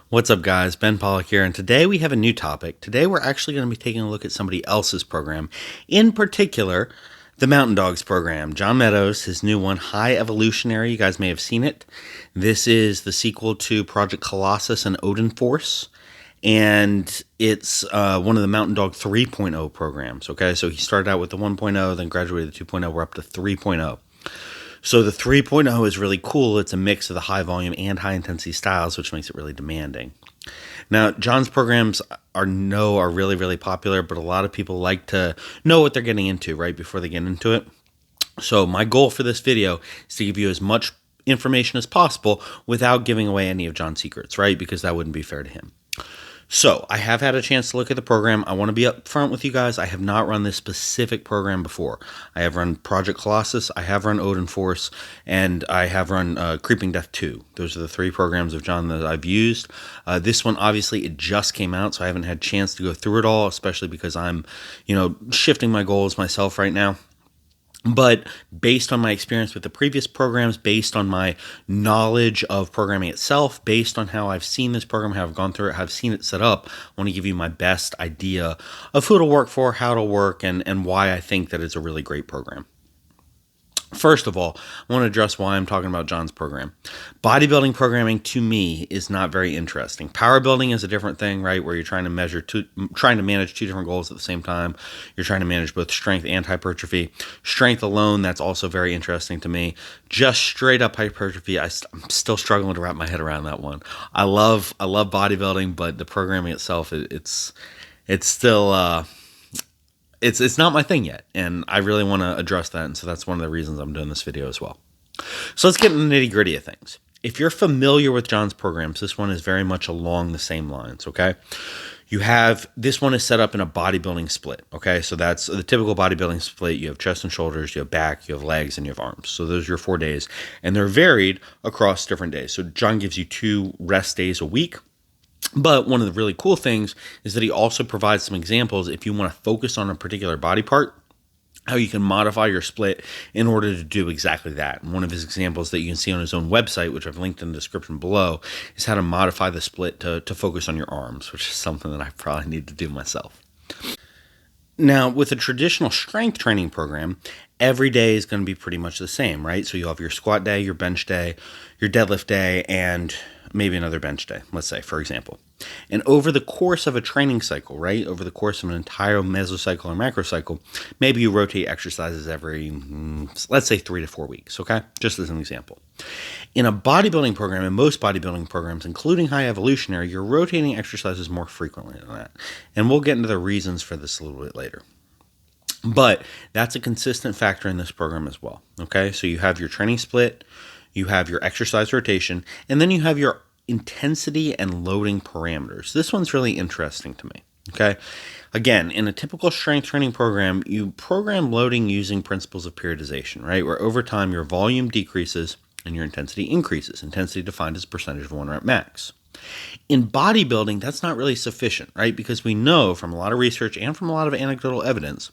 What's up, guys? Ben Pollock here, and today we have a new topic. Today we're actually going to be taking a look at somebody else's program, in particular, the Mountain Dogs program. John Meadows, his new one, High Evolutionary. You guys may have seen it. This is the sequel to Project Colossus and Odin Force, and it's one of the Mountain Dog 3.0 programs. Okay, so he started out with the 1.0, then graduated to 2.0. We're up to 3.0. So the 3.0 is really cool. It's a mix of the high volume and high intensity styles, which makes it really demanding. Now, John's programs are really, really popular, but a lot of people like to know what they're getting into right before they get into it. So my goal for this video is to give you as much information as possible without giving away any of John's secrets, right? Because that wouldn't be fair to him. So I have had a chance to look at the program. I want to be upfront with you guys. I have not run this specific program before. I have run Project Colossus, I have run Odin Force, and I have run Creeping Death 2. Those are the three programs of John that I've used. This one, obviously, it just came out, so I haven't had a chance to go through it all, especially because I'm, shifting my goals myself right now. But based on my experience with the previous programs, based on my knowledge of programming itself, based on how I've seen this program, how I've gone through it, how I've seen it set up, I want to give you my best idea of who to work for, how to work, and why I think that it's a really great program. First of all, I want to address why I'm talking about John's program. Bodybuilding programming to me is not very interesting. Power building is a different thing, right? Where you're trying to manage two different goals at the same time. You're trying to manage both strength and hypertrophy. Strength alone, that's also very interesting to me. Just straight up hypertrophy, I'm still struggling to wrap my head around that one. I love bodybuilding, but the programming itself, it's still. It's not my thing yet, and I really want to address that, and so that's one of the reasons I'm doing this video as well. So let's get into the nitty-gritty of things. If you're familiar with John's programs, this one is very much along the same lines, okay? This one is set up in a bodybuilding split, okay? So that's the typical bodybuilding split. You have chest and shoulders, you have back, you have legs, and you have arms. So those are your 4 days, and they're varied across different days. So John gives you 2 rest days a week. But one of the really cool things is that he also provides some examples if you want to focus on a particular body part, how you can modify your split in order to do exactly that. And one of his examples that you can see on his own website, which I've linked in the description below, is how to modify the split to focus on your arms, which is something that I probably need to do myself. Now, with a traditional strength training program, every day is going to be pretty much the same, right? So you'll have your squat day, your bench day, your deadlift day, and maybe another bench day, let's say, for example. And over the course of a training cycle, right, over the course of an entire mesocycle or macrocycle, maybe you rotate exercises every, let's say, 3 to 4 weeks, okay? Just as an example. In a bodybuilding program, in most bodybuilding programs, including High Evolutionary, you're rotating exercises more frequently than that. And we'll get into the reasons for this a little bit later. But that's a consistent factor in this program as well, okay? So you have your training split, you have your exercise rotation, and then you have your intensity and loading parameters. This one's really interesting to me, okay? Again, in a typical strength training program, you program loading using principles of periodization, right? Where over time your volume decreases and your intensity increases. Intensity defined as percentage of 1 rep max. In bodybuilding, that's not really sufficient, right? Because we know from a lot of research and from a lot of anecdotal evidence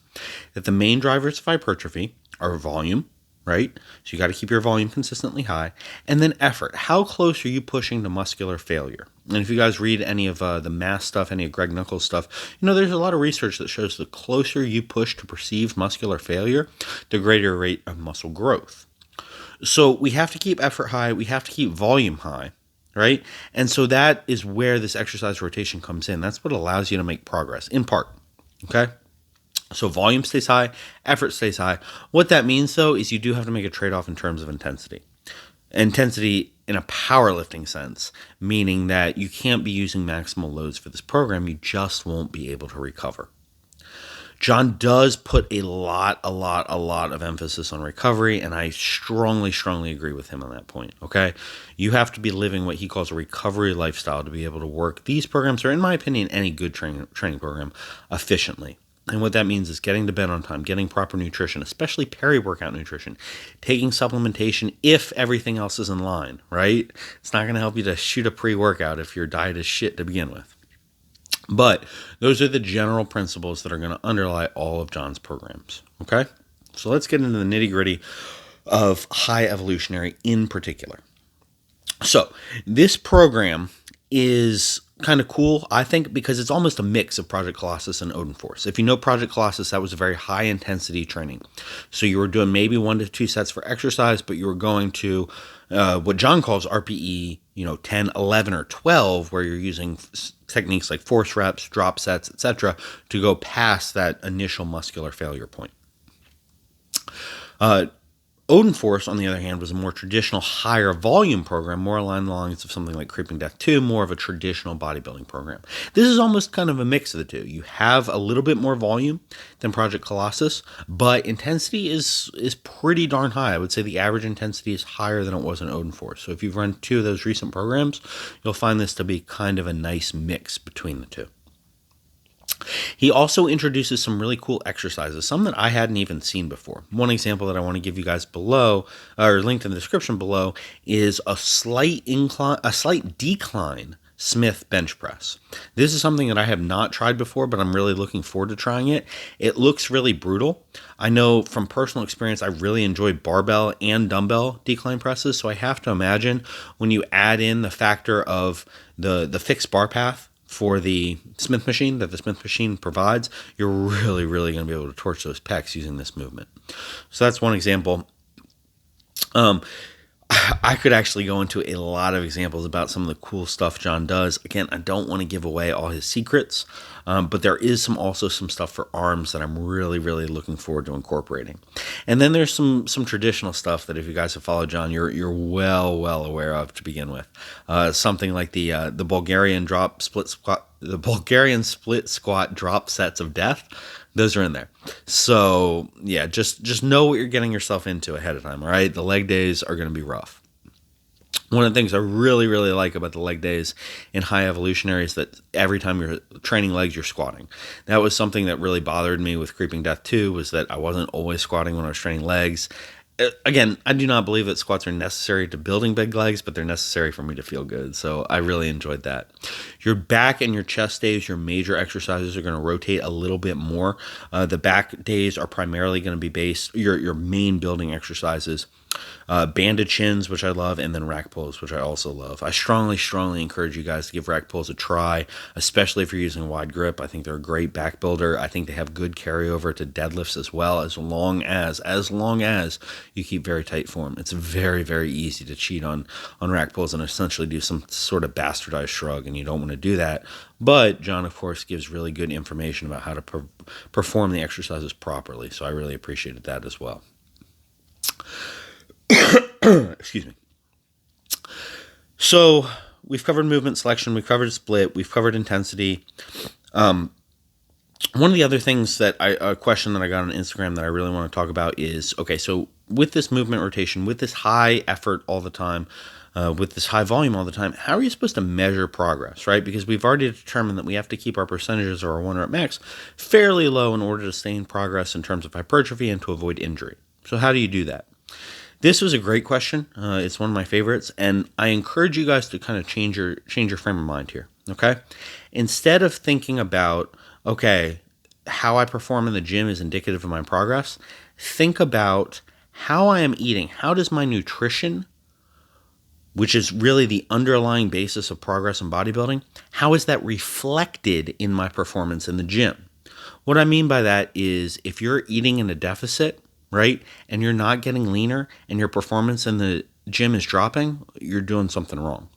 that the main drivers of hypertrophy are volume, right? So you got to keep your volume consistently high. And then effort. How close are you pushing to muscular failure? And if you guys read any of the mass stuff, any of Greg Nuckols' stuff, there's a lot of research that shows the closer you push to perceived muscular failure, the greater rate of muscle growth. So we have to keep effort high. We have to keep volume high, right? And so that is where this exercise rotation comes in. That's what allows you to make progress, in part, okay? So volume stays high, effort stays high. What that means, though, is you do have to make a trade-off in terms of intensity. Intensity in a powerlifting sense, meaning that you can't be using maximal loads for this program. You just won't be able to recover. John does put a lot of emphasis on recovery, and I strongly agree with him on that point, okay? You have to be living what he calls a recovery lifestyle to be able to work these programs, or in my opinion, any good training program, efficiently. And what that means is getting to bed on time, getting proper nutrition, especially peri-workout nutrition, taking supplementation if everything else is in line, right? It's not going to help you to shoot a pre-workout if your diet is shit to begin with. But those are the general principles that are going to underlie all of John's programs, okay? So let's get into the nitty-gritty of High Evolutionary in particular. So this program is kind of cool, I think, because it's almost a mix of Project Colossus and Odin Force. If you know Project Colossus, that was a very high intensity training. So you were doing maybe 1 to 2 sets for exercise, but you were going to what John calls RPE, 10, 11, or 12, where you're using techniques like force reps, drop sets, etc., to go past that initial muscular failure point. Odin Force, on the other hand, was a more traditional, higher volume program, more along the lines of something like Creeping Death 2, more of a traditional bodybuilding program. This is almost kind of a mix of the two. You have a little bit more volume than Project Colossus, but intensity is pretty darn high. I would say the average intensity is higher than it was in Odin Force. So if you've run 2 of those recent programs, you'll find this to be kind of a nice mix between the two. He also introduces some really cool exercises, some that I hadn't even seen before. One example that I want to give you guys below, or linked in the description below, is a slight decline Smith bench press. This is something that I have not tried before, but I'm really looking forward to trying it. It looks really brutal. I know from personal experience, I really enjoy barbell and dumbbell decline presses, so I have to imagine when you add in the factor of the fixed bar path for the Smith machine that the Smith machine provides, you're really, really going to be able to torch those pecs using this movement. So that's one example. I could actually go into a lot of examples about some of the cool stuff John does. Again, I don't want to give away all his secrets, but there is also some stuff for arms that I'm really, really looking forward to incorporating. And then there's some traditional stuff that if you guys have followed John, you're well aware of to begin with. Something like the Bulgarian split squat drop sets of death. Those are in there. So yeah, just know what you're getting yourself into ahead of time. All right, the leg days are going to be rough. One of the things I really, really like about the leg days in High Evolutionary is that every time you're training legs, you're squatting. That was something that really bothered me with Creeping Death 2, was that I wasn't always squatting when I was training legs. Again, I do not believe that squats are necessary to building big legs, but they're necessary for me to feel good. So I really enjoyed that. Your back and your chest days, your major exercises, are going to rotate a little bit more. The back days are primarily going to be based, your main building exercises. Banded chins, which I love, and then rack pulls, which I also love. I strongly encourage you guys to give rack pulls a try, especially if you're using a wide grip. I think they're a great back builder. I think they have good carryover to deadlifts as well, as long as you keep very tight form. It's very, very easy to cheat on rack pulls and essentially do some sort of bastardized shrug, and you don't want to do that. But John, of course, gives really good information about how to perform the exercises properly, so I really appreciated that as well. Excuse me. So we've covered movement selection, we've covered split, we've covered intensity. One of the other things a question that I got on Instagram that I really want to talk about is, okay, so with this movement rotation, with this high effort all the time, with this high volume all the time, how are you supposed to measure progress, right? Because we've already determined that we have to keep our percentages or our 1 rep max fairly low in order to sustain progress in terms of hypertrophy and to avoid injury. So how do you do that? This was a great question. It's one of my favorites, and I encourage you guys to kind of change your frame of mind here, okay? Instead of thinking about, okay, how I perform in the gym is indicative of my progress, think about how I am eating. How does my nutrition, which is really the underlying basis of progress in bodybuilding, how is that reflected in my performance in the gym? What I mean by that is if you're eating in a deficit, right, and you're not getting leaner and your performance in the gym is dropping, you're doing something wrong,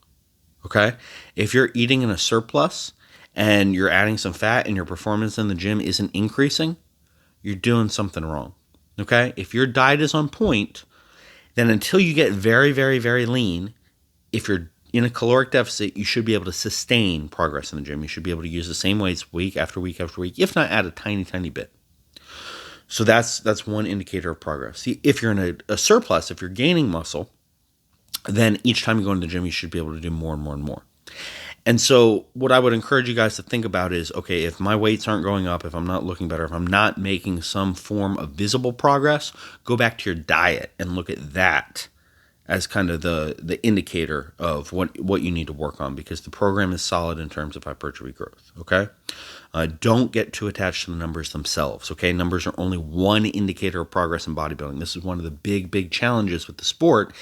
okay? If you're eating in a surplus and you're adding some fat and your performance in the gym isn't increasing, you're doing something wrong, okay? If your diet is on point, then until you get very, very, very lean, if you're in a caloric deficit, you should be able to sustain progress in the gym. You should be able to use the same weights week after week after week, if not add a tiny, tiny bit. So that's one indicator of progress. See, if you're in a surplus, if you're gaining muscle, then each time you go into the gym, you should be able to do more and more and more. And so what I would encourage you guys to think about is, okay, if my weights aren't going up, if I'm not looking better, if I'm not making some form of visible progress, go back to your diet and look at that as kind of the indicator of what you need to work on, because the program is solid in terms of hypertrophy growth. Okay, don't get too attached to the numbers themselves. Okay, numbers are only one indicator of progress in bodybuilding. This is one of the big challenges with the sport,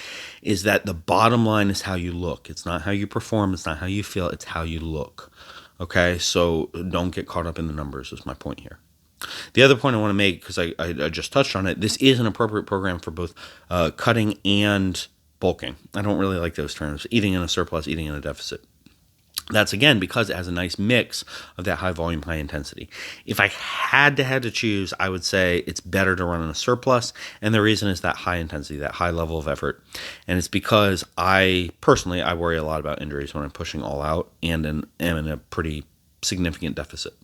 is that the bottom line is how you look. It's not how you perform. It's not how you feel. It's how you look. Okay, so don't get caught up in the numbers is my point here. The other point I want to make, because I just touched on it, this is an appropriate program for both cutting and bulking. I don't really like those terms. Eating in a surplus, eating in a deficit. That's, again, because it has a nice mix of that high volume, high intensity. If I had to choose, I would say it's better to run in a surplus. And the reason is that high intensity, that high level of effort. And it's because I worry a lot about injuries when I'm pushing all out and am in a pretty significant deficit.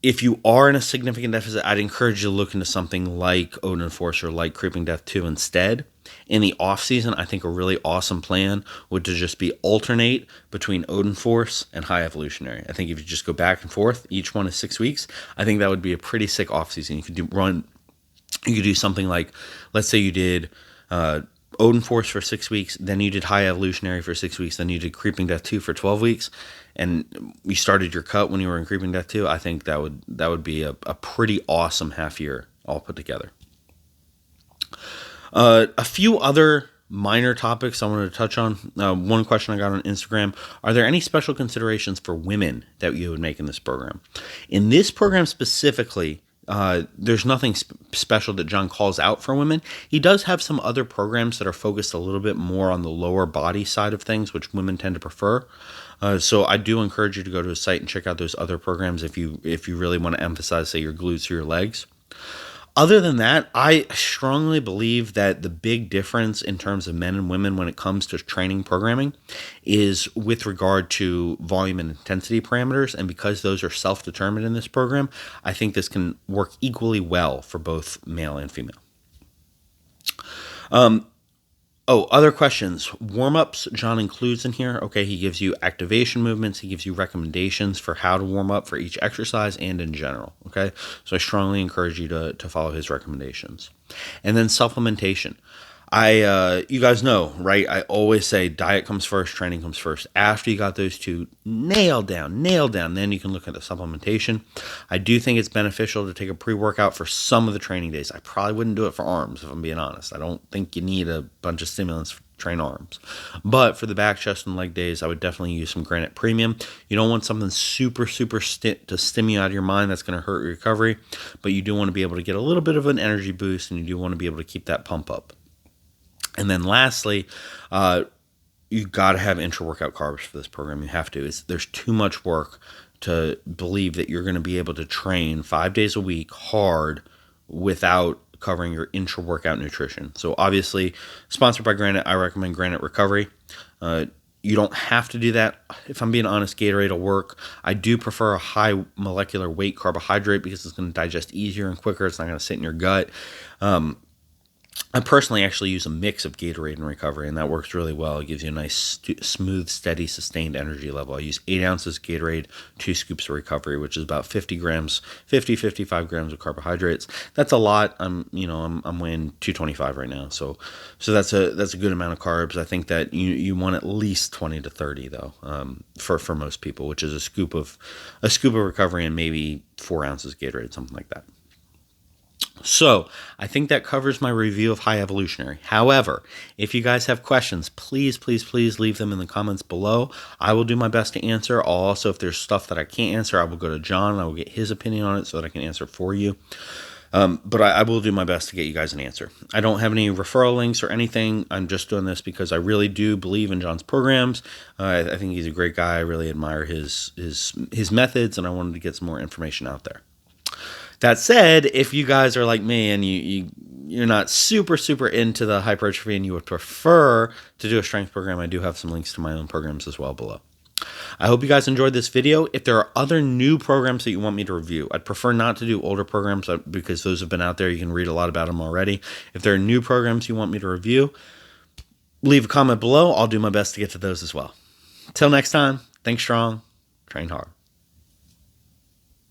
If you are in a significant deficit, I'd encourage you to look into something like Odin Force or like Creeping Death 2 instead. In the off season, I think a really awesome plan would to just be alternate between Odin Force and High Evolutionary. I think if you just go back and forth, each one is 6 weeks, I think that would be a pretty sick off season. You could do something like, let's say you did Odin Force for 6 weeks, then you did High Evolutionary for 6 weeks, then you did Creeping Death 2 for 12 weeks, and you started your cut when you were in Creeping Death 2. I think that would be a pretty awesome half year all put together. A few other minor topics I wanted to touch on. One question I got on Instagram: are there any special considerations for women that you would make in this program? In this program specifically, there's nothing special that John calls out for women. He does have some other programs that are focused a little bit more on the lower body side of things, which women tend to prefer. So I do encourage you to go to his site and check out those other programs if you really want to emphasize, say, your glutes or your legs. Other than that, I strongly believe that the big difference in terms of men and women when it comes to training programming is with regard to volume and intensity parameters. And because those are self-determined in this program, I think this can work equally well for both male and female. Other questions. Warm-ups, John includes in here. Okay, he gives you activation movements. He gives you recommendations for how to warm up for each exercise and in general. Okay, so I strongly encourage you to follow his recommendations. And then supplementation. You guys know, right? I always say diet comes first, training comes first. After you got those two nailed down, then you can look at the supplementation. I do think it's beneficial to take a pre-workout for some of the training days. I probably wouldn't do it for arms, if I'm being honest. I don't think you need a bunch of stimulants to train arms. But for the back, chest, and leg days, I would definitely use some Granite Premium. You don't want something super to stim you out of your mind that's going to hurt your recovery, but you do want to be able to get a little bit of an energy boost, and you do want to be able to keep that pump up. And then lastly, you got to have intra-workout carbs for this program. You have to. There's too much work to believe that you're going to be able to train 5 days a week hard without covering your intra-workout nutrition. So obviously, sponsored by Granite, I recommend Granite Recovery. You don't have to do that. If I'm being honest, Gatorade will work. I do prefer a high molecular weight carbohydrate because it's going to digest easier and quicker. It's not going to sit in your gut. I personally actually use a mix of Gatorade and Recovery, and that works really well. It gives you a nice, smooth, steady, sustained energy level. I use 8 ounces Gatorade, 2 scoops of Recovery, which is about 55 grams of carbohydrates. That's a lot. I'm weighing 225 right now, so that's a good amount of carbs. I think that you want at least 20 to 30 though, for most people, which is a scoop of Recovery and maybe 4 ounces Gatorade, something like that. So I think that covers my review of High Evolutionary. However, if you guys have questions, please leave them in the comments below. I will do my best to answer. I'll also, if there's stuff that I can't answer, I will go to John and I will get his opinion on it so that I can answer for you. But I will do my best to get you guys an answer. I don't have any referral links or anything. I'm just doing this because I really do believe in John's programs. I think he's a great guy. I really admire his methods, and I wanted to get some more information out there. That said, if you guys are like me and you're not super into the hypertrophy and you would prefer to do a strength program, I do have some links to my own programs as well below. I hope you guys enjoyed this video. If there are other new programs that you want me to review, I'd prefer not to do older programs because those have been out there. You can read a lot about them already. If there are new programs you want me to review, leave a comment below. I'll do my best to get to those as well. Till next time, think strong, train hard.